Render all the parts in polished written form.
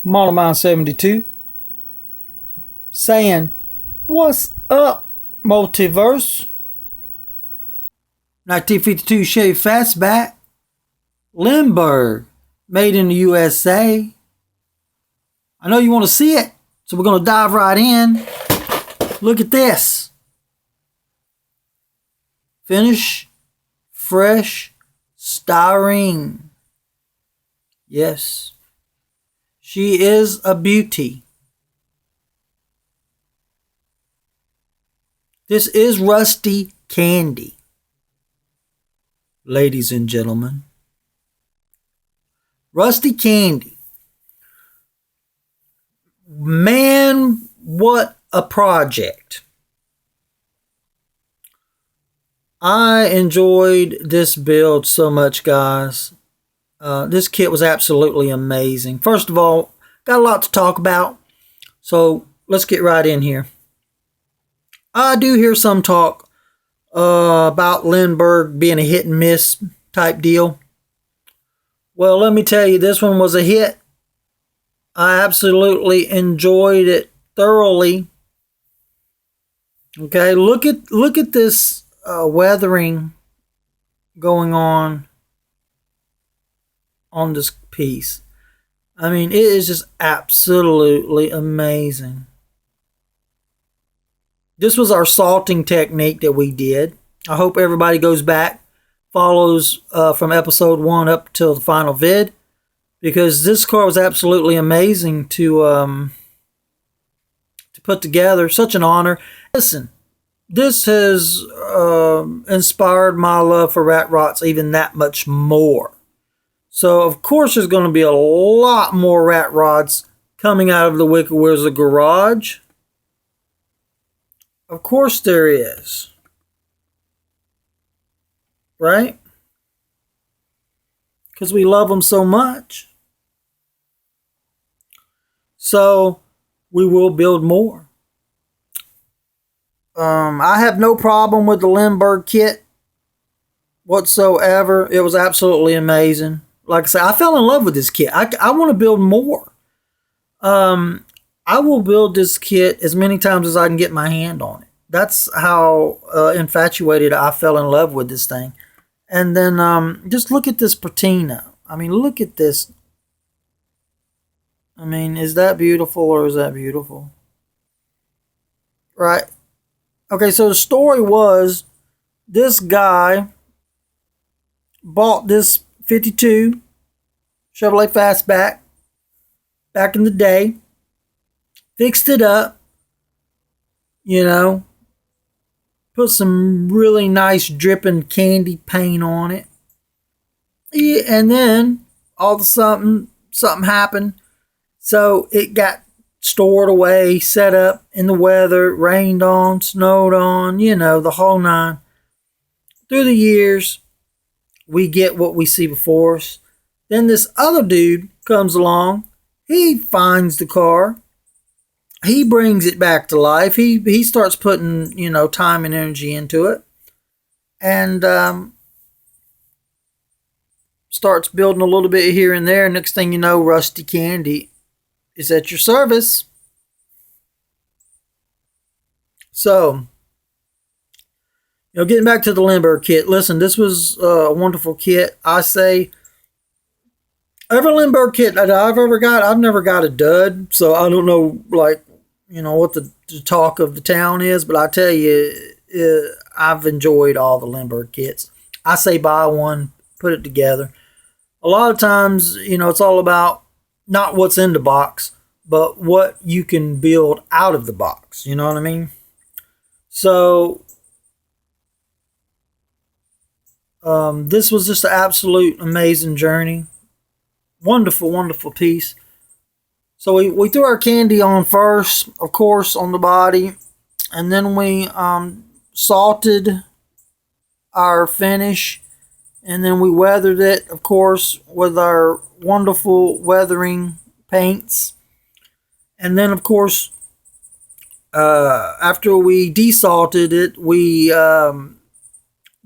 MODELMIND72 saying, "What's up, multiverse?" 1952 Chevy Fastback, Lindbergh, made in the USA. I know you want to see it, so we're going to dive right in. Look at this. Finish, fresh, styrene. Yes. She is a beauty. This is Rusty Candy, ladies and gentlemen. Rusty Candy. Man, what a project. I enjoyed this build so much, guys. This kit was absolutely amazing. First of all, got a lot to talk about, so let's get right in here. I do hear some talk about Lindbergh being a hit and miss type deal. Well, let me tell you, this one was a hit. I absolutely enjoyed it thoroughly. Okay, look at this weathering going on this piece. I mean, it is just absolutely amazing. This was our salting technique that we did. I hope everybody goes back, follows from episode 1 up till the final vid, because this car was absolutely amazing to put together. Such an honor. Listen, this has inspired my love for rat rods even that much more. So, of course, there's going to be a lot more rat rods coming out of the Wicked Wizard garage. Of course there is. Right? Because we love them so much. So, we will build more. I have no problem with the Lindbergh kit whatsoever. It was absolutely amazing. Like I said, I fell in love with this kit. I want to build more. I will build this kit as many times as I can get my hand on it. That's how infatuated I fell in love with this thing. And then just look at this patina. I mean, look at this. I mean, is that beautiful or is that beautiful? Right? Okay, so the story was this guy bought this 52 Chevrolet Fastback back in the day, fixed it up, you know, put some really nice dripping candy paint on it, and then all of a sudden something happened, so it got stored away, set up in the weather, rained on, snowed on, you know, the whole nine. Through the years, we get what we see before us. Then this other dude comes along. He finds the car. He brings it back to life. He starts putting, you know, time and energy into it. And starts building a little bit here and there. Next thing you know, Rusty Candy is at your service. So, you know, getting back to the Lindbergh kit. Listen, this was a wonderful kit. I say, every Lindbergh kit that I've ever got, I've never got a dud. So I don't know, like, you know, what the talk of the town is. But I tell you, I've enjoyed all the Lindbergh kits. I say buy one, put it together. A lot of times, you know, it's all about not what's in the box, but what you can build out of the box. You know what I mean? So, This was just an absolute amazing journey. Wonderful, wonderful piece. So we threw our candy on first, of course, on the body, and then we salted our finish, and then we weathered it, of course, with our wonderful weathering paints. And then, of course, after we desalted it, we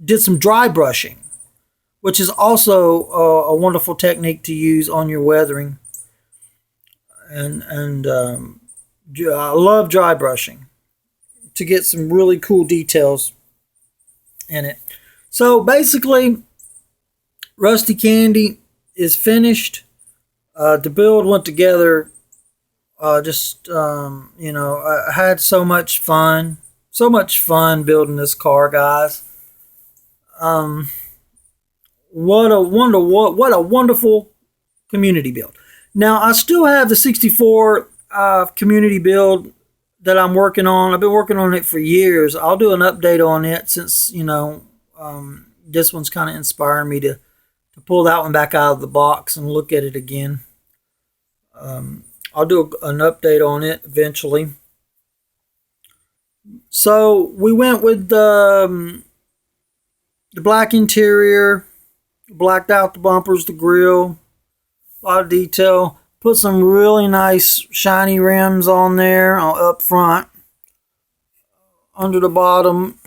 did some dry brushing, which is also a wonderful technique to use on your weathering. And I love dry brushing to get some really cool details in it. So basically, Rusty Candy is finished. The build went together. I had so much fun building this car, guys. What a wonderful community build. Now I still have the 64 community build that I'm working on. I've been working on it for years. I'll do an update on it since this one's kind of inspiring me to pull that one back out of the box and look at it again. I'll do an update on it eventually. So we went with the black interior, blacked out the bumpers, the grille, a lot of detail. Put some really nice shiny rims on there up front. Under the bottom,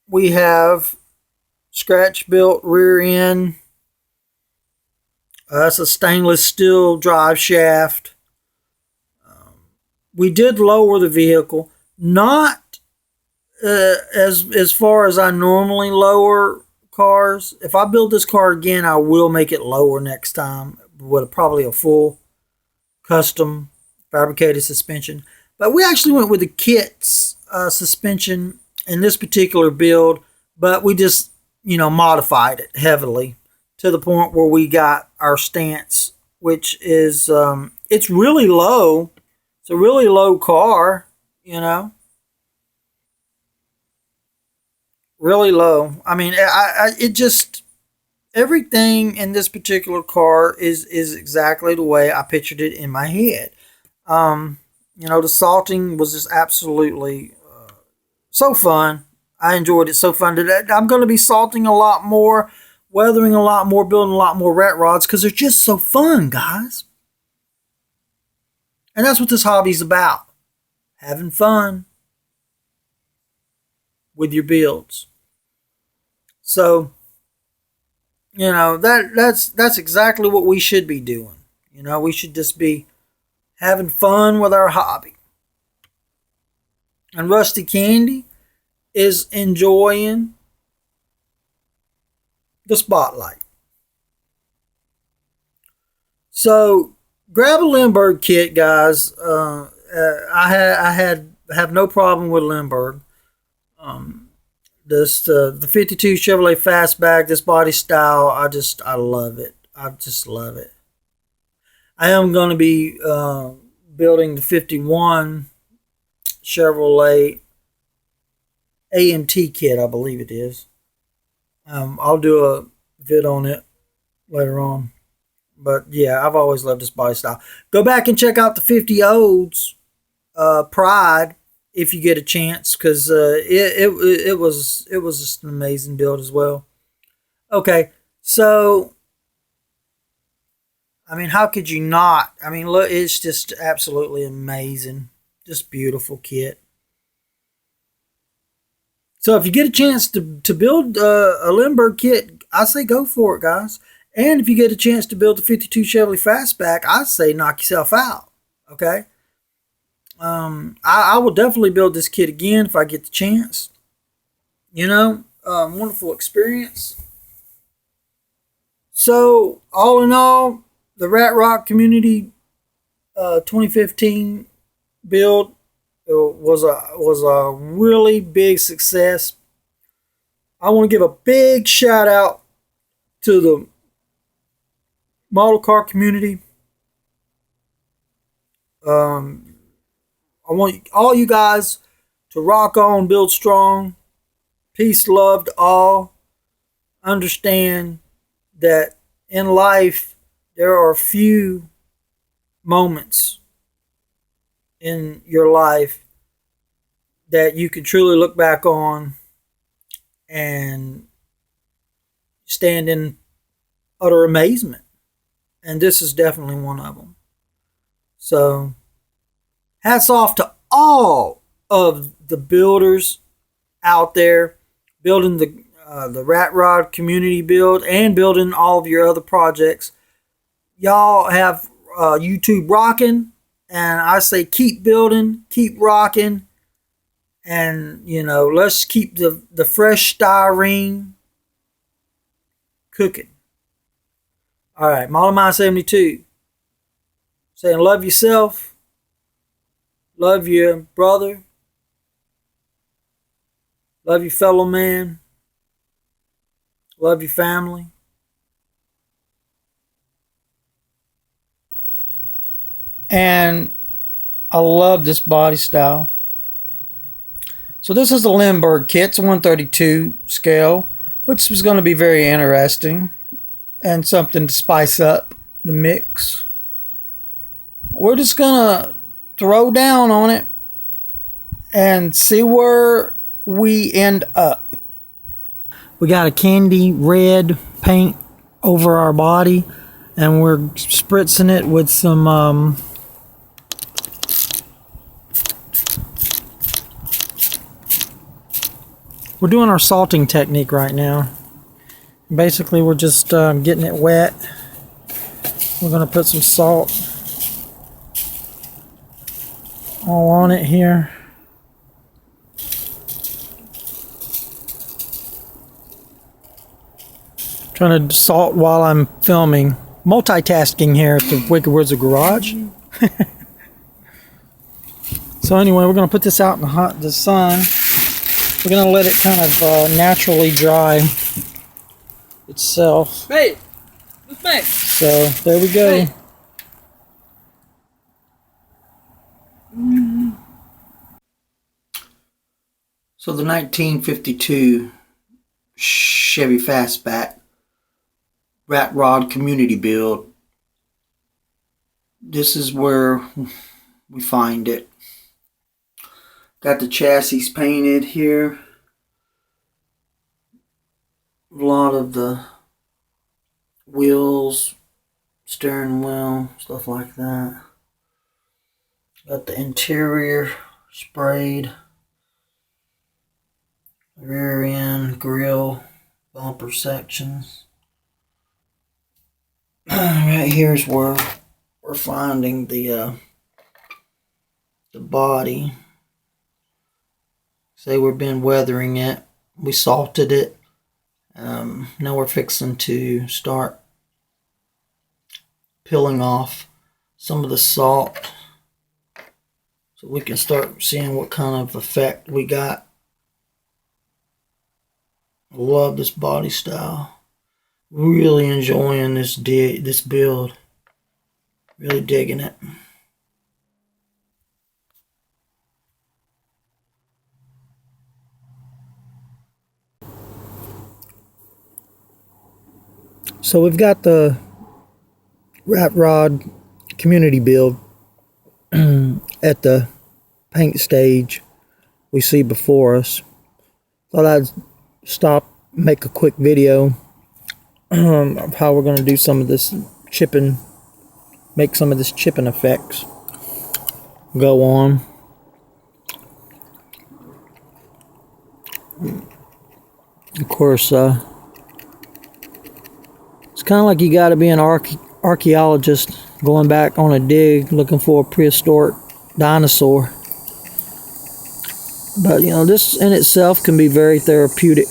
we have scratch built rear end. That's a stainless steel drive shaft. We did lower the vehicle, not as far as I normally lower cars. If I build this car again, I will make it lower next time with probably a full custom fabricated suspension. But we actually went with the kit's suspension in this particular build, but we just modified it heavily to the point where we got our stance, which is it's really low. It's a really low car, really low. I mean, it just, everything in this particular car is exactly the way I pictured it in my head. The salting was just absolutely so fun. I enjoyed it so fun. I'm going to be salting a lot more, weathering a lot more, building a lot more rat rods because they're just so fun, guys. And that's what this hobby's about. Having fun with your builds. So, that's exactly what we should be doing. We should just be having fun with our hobby. And Rusty Candy is enjoying the spotlight. So, grab a Lindbergh kit, guys. I have no problem with Lindbergh. The 52 Chevrolet Fastback, this body style, I love it. I just love it. I am going to be building the 51 Chevrolet AMT kit, I believe it is. I'll do a vid on it later on. But yeah, I've always loved this body style. Go back and check out the 50 Odes Pride if you get a chance, because it was just an amazing build as well. Okay, so I mean, how could you not? I mean, look, it's just absolutely amazing, just beautiful kit. So if you get a chance to build a Lindbergh kit, I say go for it, guys. And if you get a chance to build the 52 Chevrolet Fastback, I say knock yourself out. Okay. I will definitely build this kit again if I get the chance. Wonderful experience. So all in all, the Rat Rock Community 2015 build was a really big success. I want to give a big shout out to the model car community. I want all you guys to rock on, build strong. Peace, love to all. understand that in life there are few moments in your life that you can truly look back on and stand in utter amazement. And this is definitely one of them. So, hats off to all of the builders out there building the Rat Rod community build and building all of your other projects. Y'all have YouTube rocking, and I say keep building, keep rocking, and let's keep the fresh styrene cooking. All right, MODELMIND72 saying love yourself, love your brother, love your fellow man, love your family. And I love this body style. So this is the Lindbergh kit. It's a 132 scale, which is going to be very interesting and something to spice up the mix. We're just going to throw down on it and see where we end up. We got a candy red paint over our body, and we're spritzing it with some we're doing our salting technique right now. Basically, we're just getting it wet. We're going to put some salt all on it here. Trying to salt while I'm filming. Multitasking here at the Wicked Woods of Garage. So anyway, we're going to put this out in the sun. We're going to let it kind of naturally dry itself. Hey, what's back? So there we go. Hey. So the 1952 Chevy Fastback Rat Rod community build. This is where we find it. Got the chassis painted here. A lot of the wheels, steering wheel, stuff like that. Got the interior sprayed. Rear end, grill, bumper sections. Right here's where we're finding the body. Say we've been weathering it. We salted it. Now we're fixing to start peeling off some of the salt so we can start seeing what kind of effect we got. I love this body style. Really enjoying this build. Really digging it. So we've got the Rat Rod community build at the paint stage we see before us. Thought I'd stop, make a quick video of how we're going to do some of this chipping, make some of this chipping effects go on. Of course, it's kind of like you got to be an archaeologist going back on a dig looking for a prehistoric dinosaur. But this in itself can be very therapeutic.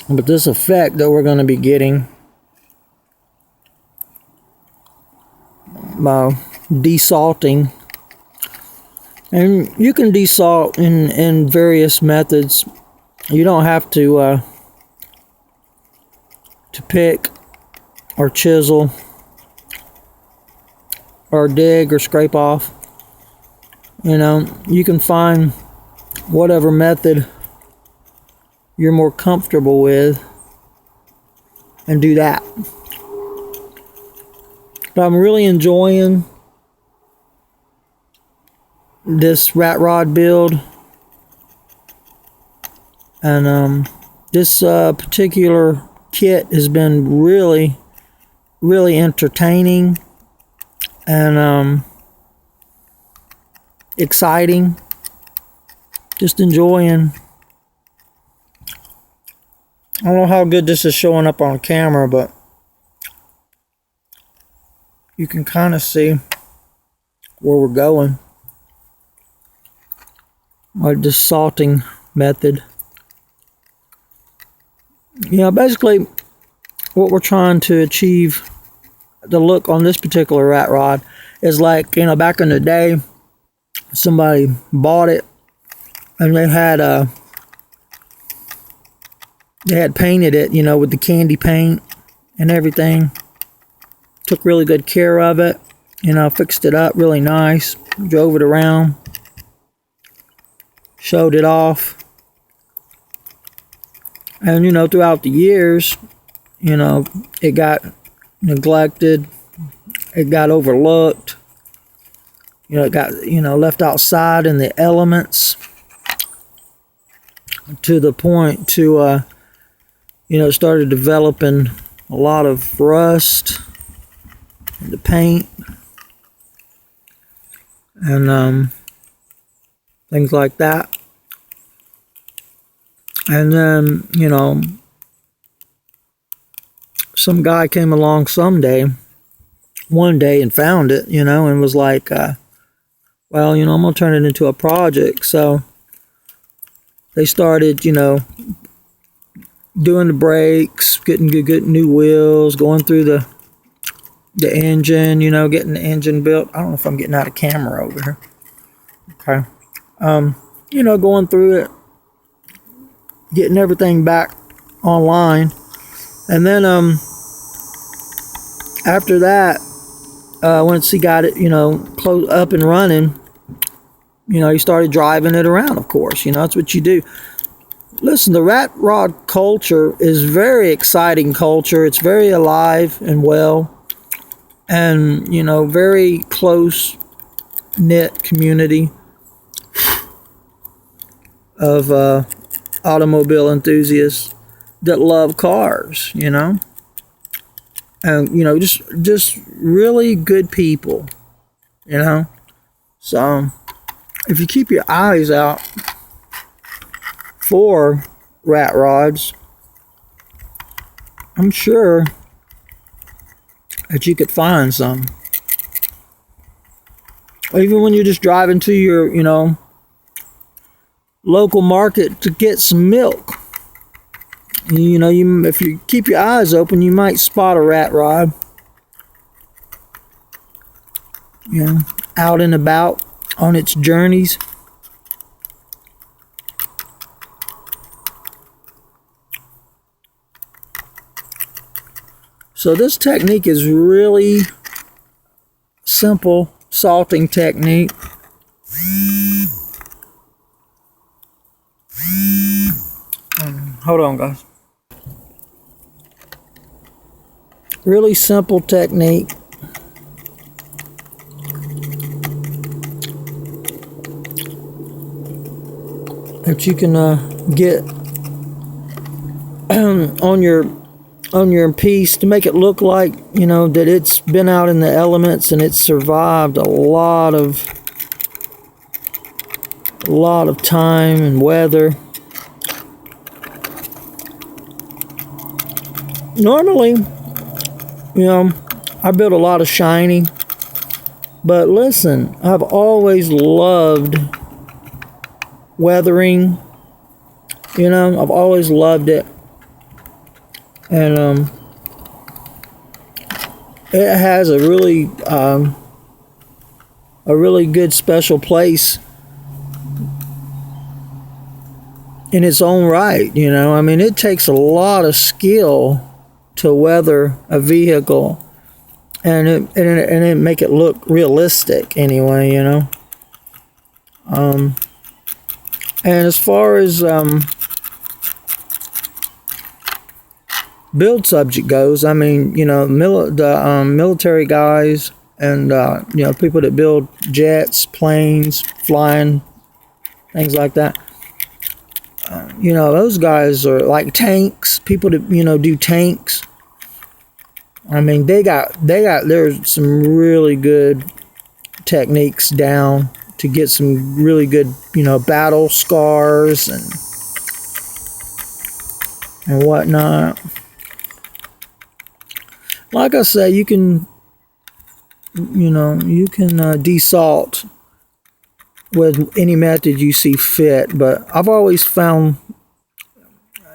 But this effect that we're going to be getting by desalting, and you can desalt in various methods. You don't have to pick or chisel or dig or scrape off. You can find whatever method you're more comfortable with and do that. But I'm really enjoying this rat rod build, and this particular kit has been really entertaining and exciting. Just enjoying. I don't know how good this is showing up on camera, but you can kind of see where we're going. Like this salting method. Yeah, basically what we're trying to achieve, the look on this particular rat rod, is like, you know, back in the day, somebody bought it and they had painted it, you know, with the candy paint and everything. Took really good care of it, you know, fixed it up really nice, drove it around, showed it off. And, you know, throughout the years, you know, it got neglected, it got overlooked, you know, it got, you know, left outside in the elements to the point to, you know, started developing a lot of rust in the paint and things like that. And then, you know, some guy came along one day and found it, you know, and was like, well, you know, I'm going to turn it into a project. So they started, you know, doing the brakes, getting new wheels, going through the engine, you know, getting the engine built. I don't know if I'm getting out of camera over here. Okay. You know, going through it, getting everything back online. And then after that, once he got it, you know, close up and running, you know, he started driving it around, of course. You know, that's what you do. Listen, the rat rod culture is very exciting culture. It's very alive and well. And, you know, very close-knit community of automobile enthusiasts that love cars, you know. And, you know, just really good people, you know. So, if you keep your eyes out for rat rods, I'm sure that you could find some. Or even when you're just driving to your, you know, local market to get some milk. You know, if you keep your eyes open, you might spot a rat rod. You know, out and about on its journeys. So this technique is really simple salting technique. Hold on, guys. Really simple technique. That you can get on your piece to make it look like, you know, that it's been out in the elements and it's survived a lot of time and weather. Normally, you know, I build a lot of shiny, but listen, I've always loved weathering. You know, I've always loved it. And it has a really good special place in its own right. You know, I mean, it takes a lot of skill to weather a vehicle, and it make it look realistic anyway. You know, And as far as build subject goes, I mean, you know, military guys and you know, people that build jets, planes, flying, things like that. You know, those guys are like tanks. People that, you know, do tanks. I mean, there's some really good techniques down to get some really good, you know, battle scars and whatnot. Like I say, you can, you know, you can desalt with any method you see fit, but I've always found,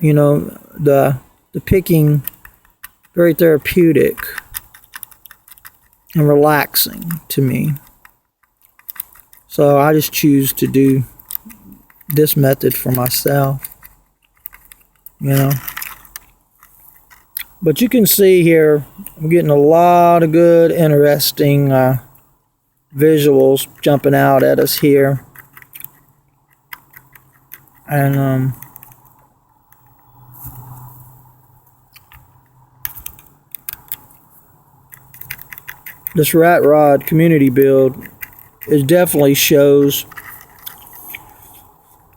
you know, the picking very therapeutic and relaxing to me. So I just choose to do this method for myself, you know. But you can see here, I'm getting a lot of good, interesting visuals jumping out at us here. And this rat rod community build, it definitely shows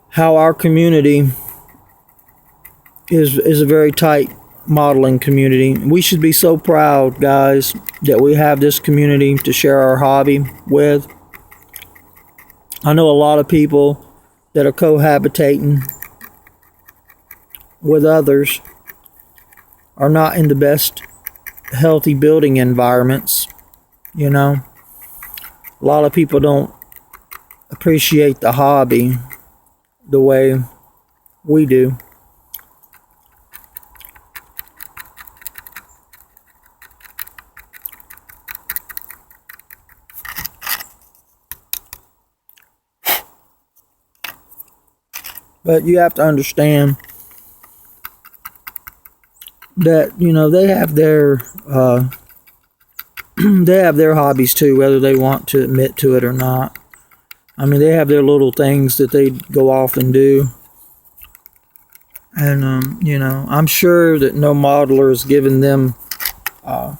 how our community is a very tight modeling community. We should be so proud, guys, that we have this community to share our hobby with. I know a lot of people that are cohabitating with others are not in the best healthy building environments, you know. A lot of people don't appreciate the hobby the way we do. But you have to understand that, you know, they have their they have their hobbies too, whether they want to admit to it or not. I mean, they have their little things that they go off and do. And, you know, I'm sure that no modeler is giving them a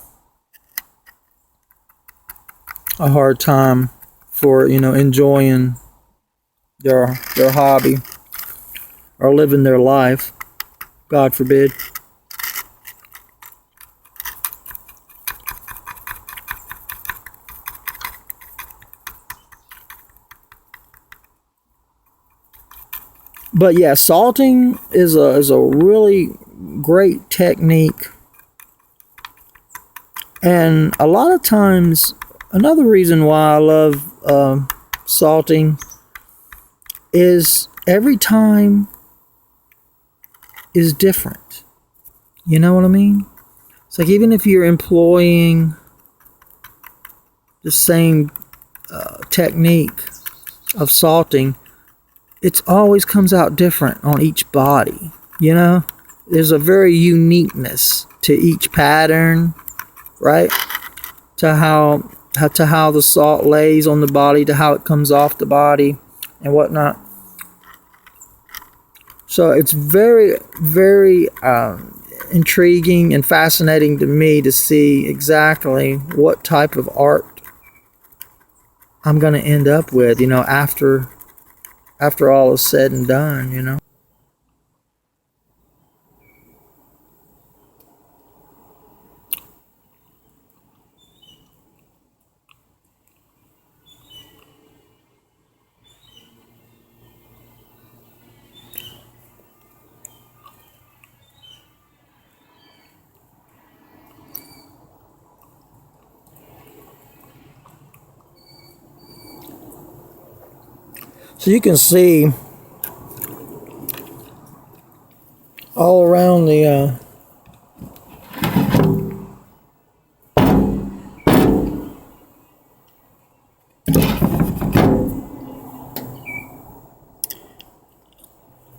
hard time for, you know, enjoying their hobby or living their life. God forbid. But yeah, salting is a really great technique. And a lot of times, another reason why I love salting is every time is different. You know what I mean? It's like even if you're employing the same technique of salting, it always comes out different on each body. You know, there's a very uniqueness to each pattern, right? To how the salt lays on the body, to how it comes off the body, and whatnot. So it's very, very intriguing and fascinating to me to see exactly what type of art I'm going to end up with, you know, after all is said and done, you know. So you can see all around the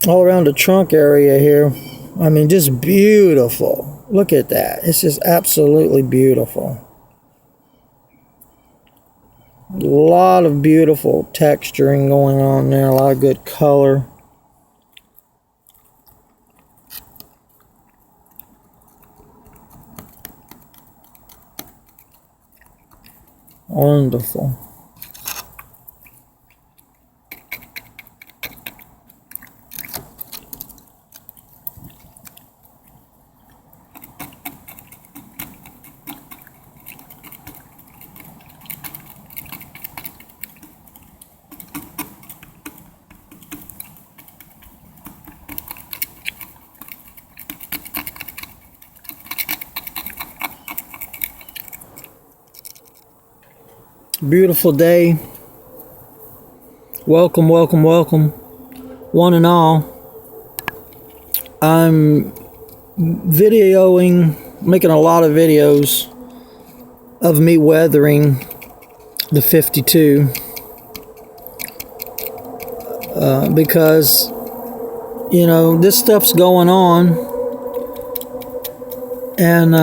all around the trunk area here. I mean, just beautiful. Look at that. It's just absolutely beautiful. A lot of beautiful texturing going on there. A lot of good color. Wonderful. Beautiful day. Welcome, welcome, welcome, one and all. I'm making a lot of videos of me weathering the 52 because, you know, this stuff's going on, and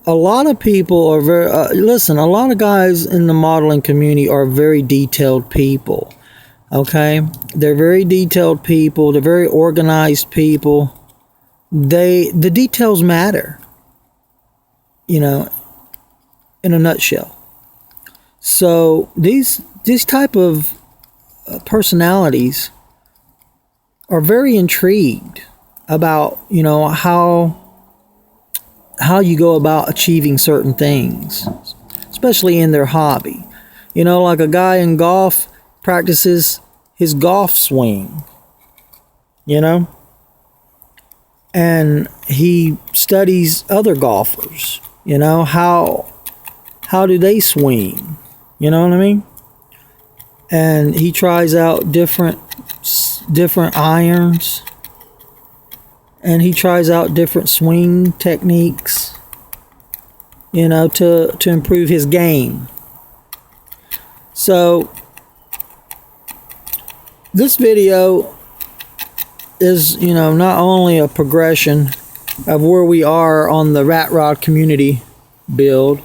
a lot of people are very, listen, a lot of guys in the modeling community are very detailed people, okay? They're very detailed people. They're very organized people. The details matter, you know, in a nutshell. So these type of personalities are very intrigued about, you know, how you go about achieving certain things, especially in their hobby. You know, like a guy in golf practices his golf swing, you know, and he studies other golfers, you know, how do they swing, you know what I mean? And he tries out different irons, and he tries out different swing techniques, you know, to improve his game. So this video is, you know, not only a progression of where we are on the rat rod community build,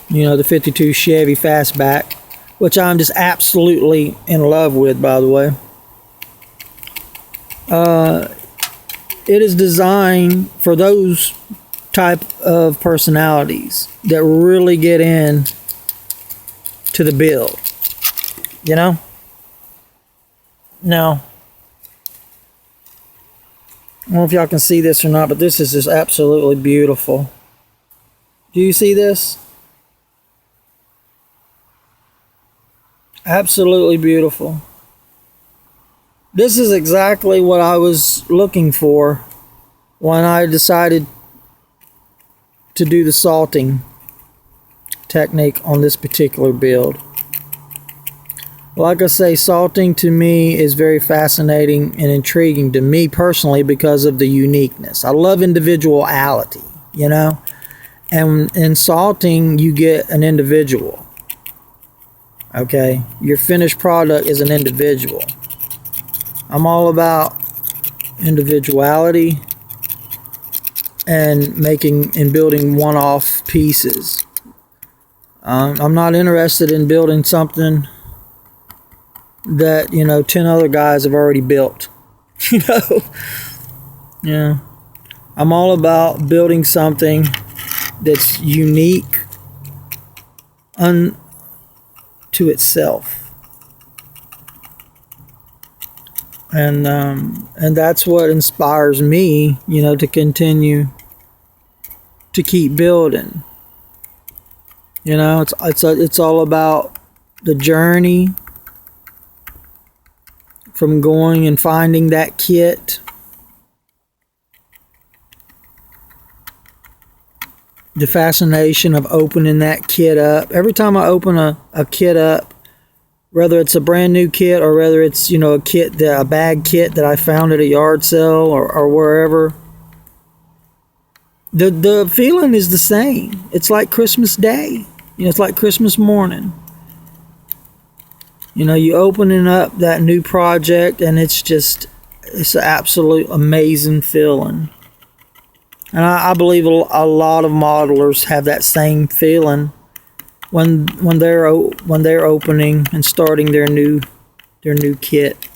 you know, the 52 Chevy Fastback, which I'm just absolutely in love with, by the way. It is designed for those type of personalities that really get in to the build, you know? Now, I don't know if y'all can see this or not, but this is just absolutely beautiful. Do you see this? Absolutely beautiful. This is exactly what I was looking for when I decided to do the salting technique on this particular build. Like I say, salting to me is very fascinating and intriguing to me personally because of the uniqueness. I love individuality, you know, and in salting you get an individual. Okay, your finished product is an individual. I'm all about individuality and building one-off pieces. I'm not interested in building something that, you know, 10 other guys have already built. You know? Yeah. I'm all about building something that's unique unto itself. And that's what inspires me, you know, to continue to keep building. You know, it's all about the journey from going and finding that kit, the fascination of opening that kit up. Every time I open a kit up, whether it's a brand new kit or whether it's, you know, a bag kit that I found at a yard sale or wherever, the feeling is the same. It's like Christmas Day. You know, it's like Christmas morning. You know, you opening up that new project and it's an absolute amazing feeling. And I believe a lot of modelers have that same feeling when they're opening and starting their new kit.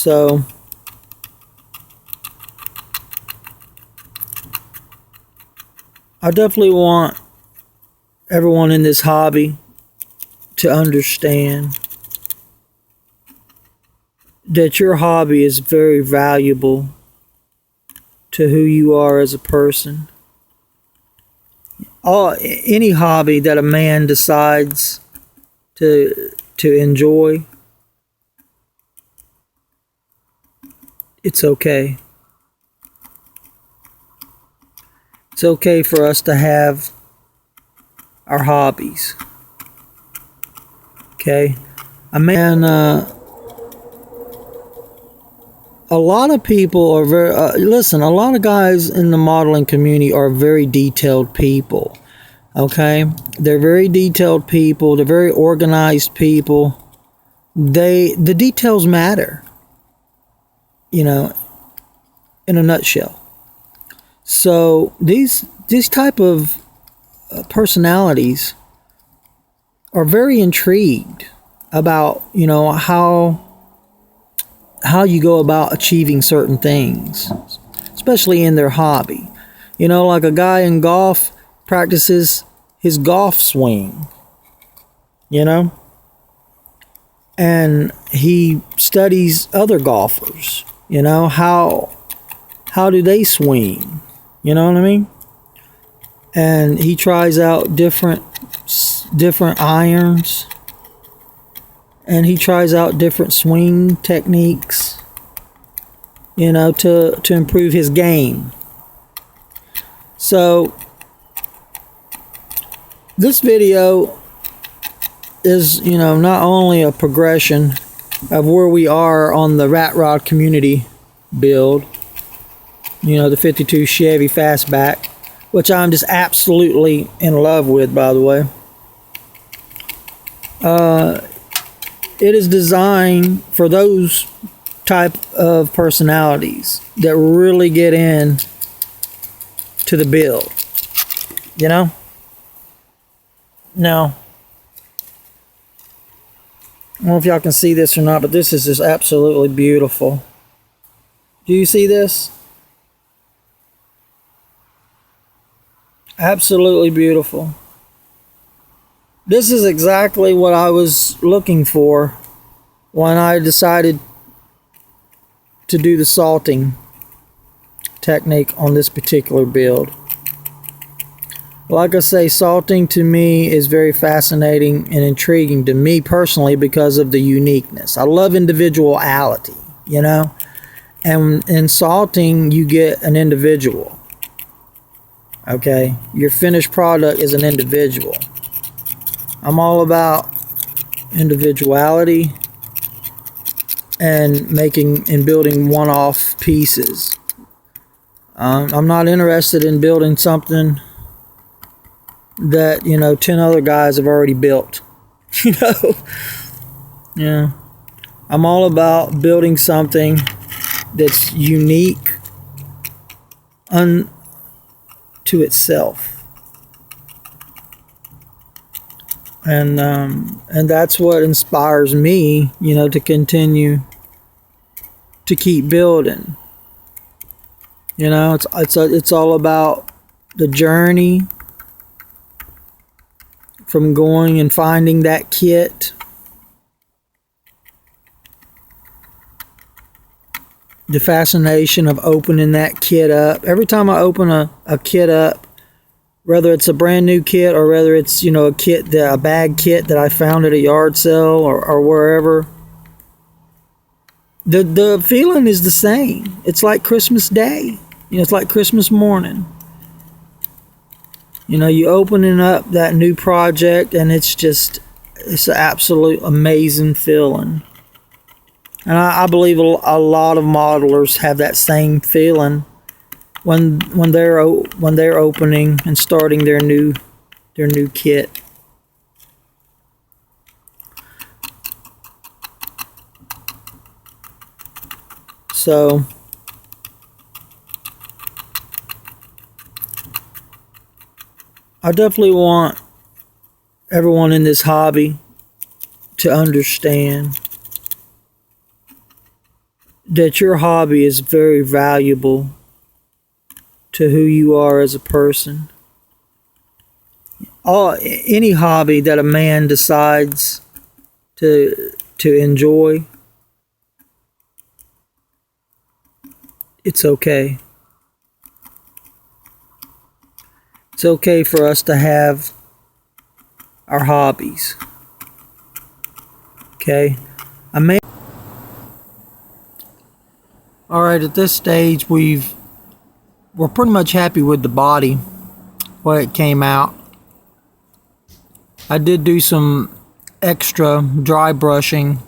So I definitely want everyone in this hobby to understand that your hobby is very valuable to who you are as a person. Any hobby that a man decides to enjoy, it's okay. It's okay for us to have our hobbies. Okay? A man, a lot of people are very, listen, a lot of guys in the modeling community are very detailed people. Okay? They're very detailed people. They're very organized people. The details matter. You know, in a nutshell. So these type of personalities are very intrigued about, you know, how you go about achieving certain things, especially in their hobby. You know, like a guy in golf practices his golf swing, you know, and he studies other golfers, you know, how do they swing, you know what I mean? And he tries out different irons, and he tries out different swing techniques, you know, to improve his game. So this video is, you know, not only a progression of where we are on the rat rod community build, you know, the 52 Chevy Fastback, which I'm just absolutely in love with, by the way. It is designed for those type of personalities that really get in to the build, you know? Now, I don't know if y'all can see this or not, but this is just absolutely beautiful. Do you see this? Absolutely beautiful. This is exactly what I was looking for when I decided to do the salting technique on this particular build. Like I say, salting to me is very fascinating and intriguing to me personally because of the uniqueness. I love individuality, you know? And in salting, you get an individual. Okay? Your finished product is an individual. I'm all about individuality and making and building one-off pieces. I'm not interested in building something that, you know, 10 other guys have already built. You know? Yeah. I'm all about building something that's unique unto itself. And that's what inspires me, you know, to continue to keep building. You know, it's all about the journey from going and finding that kit, the fascination of opening that kit up. Every time I open a kit up, whether it's a brand new kit or whether it's, you know, a bag kit that I found at a yard sale or wherever, the feeling is the same. It's like Christmas Day. You know, it's like Christmas morning. You know, you opening up that new project and it's an absolute amazing feeling. And I believe a lot of modelers have that same feeling when they're opening and starting their new kit. So I definitely want everyone in this hobby to understand that your hobby is very valuable to who you are as a person. any hobby that a man decides to enjoy, it's okay. It's okay for us to have our hobbies. Okay? Alright, at this stage we're pretty much happy with the body, where it came out. I did do some extra dry brushing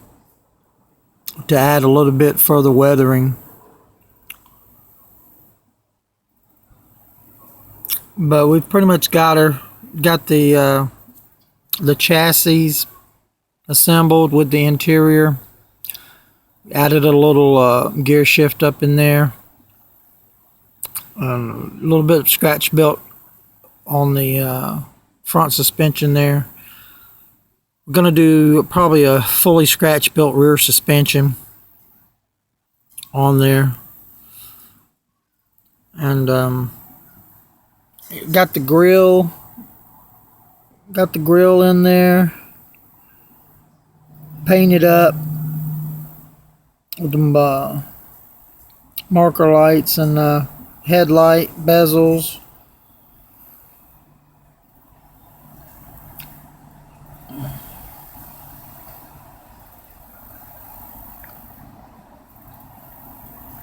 to add a little bit further weathering. But we've pretty much got the chassis assembled with the interior. Added a little gear shift up in there. A little bit of scratch built on the front suspension there. We're going to do probably a fully scratch built rear suspension on there. And got the grill in there, painted up with the marker lights and headlight bezels.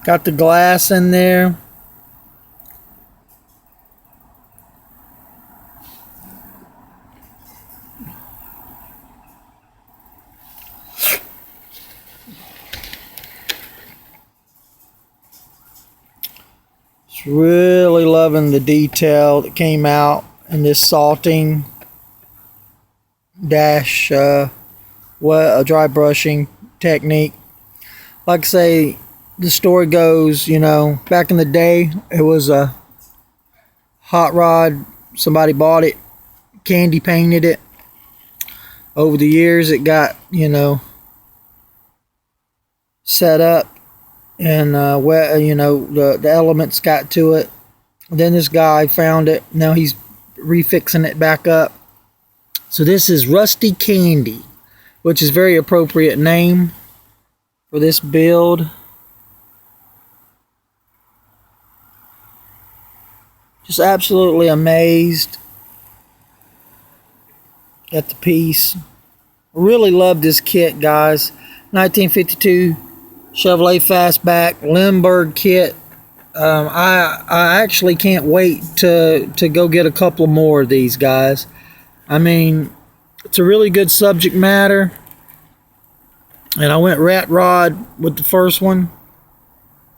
Got the glass in there. Really loving the detail that came out in this salting dash dry brushing technique. Like I say, the story goes, you know, back in the day it was a hot rod. Somebody bought it, candy painted it. Over the years it got, you know, set up, and you know, the elements got to it. Then this guy found it. Now he's refixing it back up. So this is Rusty Candy, which is a very appropriate name for this build. Just absolutely amazed at the piece. Really love this kit, guys. 1952 Chevrolet Fastback Lindbergh kit. I actually can't wait to go get a couple more of these, guys. I mean, it's a really good subject matter, and I went rat rod with the first one,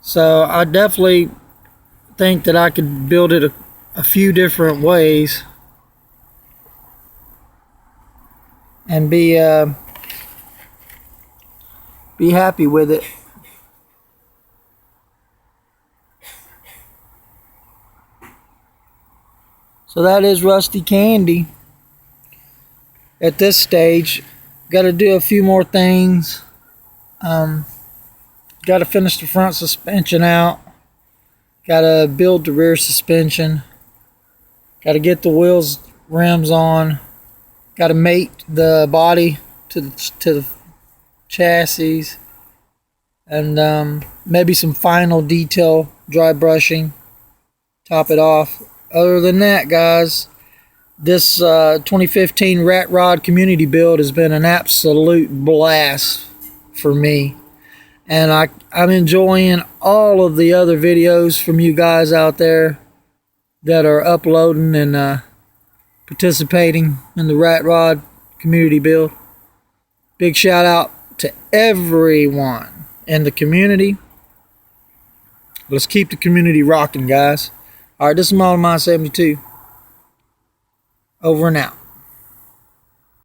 so I definitely think that I could build it a few different ways and be happy with it. So that is Rusty Candy. At this stage, got to do a few more things. Got to finish the front suspension out. Got to build the rear suspension. Got to get the wheels, rims on. Got to mate the body to the chassis, and maybe some final detail dry brushing. Top it off. Other than that, guys, this 2015 Rat Rod community build has been an absolute blast for me. And I'm enjoying all of the other videos from you guys out there that are uploading and participating in the Rat Rod community build. Big shout out to everyone in the community. Let's keep the community rocking, guys. Alright, this is MODELMIND72. Over and out.